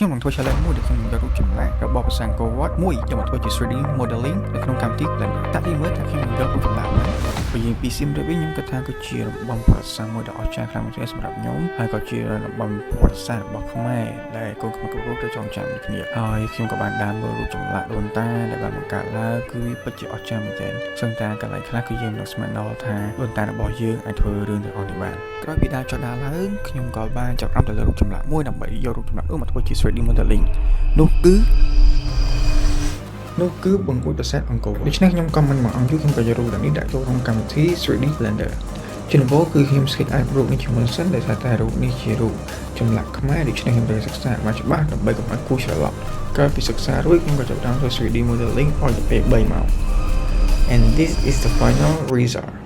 ខ្ញុំនឹងធ្វើ challenge មួយដែលខ្ញុំយករូបចម្លាក់របស់ភាសាអង្គរវត្តមួយយកមកធ្វើជា 3D modeling នៅក្នុងកម្មវិធី Blender តាក់ទីមើលថាខ្ញុំនឹងយករូបចម្លាក់ហ្នឹងបើយើងពី sim ទៅវិញខ្ញុំគិតថាគឺជារបងប្រវត្តិសាស្ត្រមួយដ៏អស្ចារ្យខ្លាំងមែនទែនសម្រាប់ខ្ញុំហើយក៏ជារបងប្រវត្តិសាស្ត្ររបស់ខ្មែរដែលកូនខ្មែរគ្រប់រូបត្រូវចងចាំដូចគ្នាហើយខ្ញុំក៏បានដើរមើលរូបចម្លាក់ដូនតាដែលបានបង្កើតឡើងគឺពិតជាអស្ចារ្យមែនទែនសឹងតែកន្លែងខ្លះគឺយើងនឹងស្មានដល់ថាដូនតារបស់យើងអាចធ្វើរឿងទាំងអស់នេះបានក្រោយពីដើរចុះដើរឡើងខ្ញុំក៏បានចាប់អារម្មណ៍ទៅលើរូបចម្លាក់មួយដើម្បីយករូបចម្លាក់នោះមកធ្វើជា 3D modeling នោះគឺបង្អួចប្រាសាទអង្គរដូច្នេះខ្ញុំក៏មិនមកអង្គខ្ញុំក៏យករូបនេះដាក់ចូលក្នុងកម្មវិធី 3D Blender ជាដំបូងគឺខ្ញុំ sketch out រូបនេះជាមួយសិនដោយសារតែរូបនេះជារូបចម្លាក់ខ្មែរដូច្នេះខ្ញុំត្រូវសិក្សាឲ្យច្បាស់ដើម្បីកុំឲ្យគូច្រឡំក្រោយពីសិក្សារួចខ្ញុំក៏ចាប់ផ្ដើមធ្វើ 3D modeling ឲ្យទៅពេល3ម៉ោង and this is the final result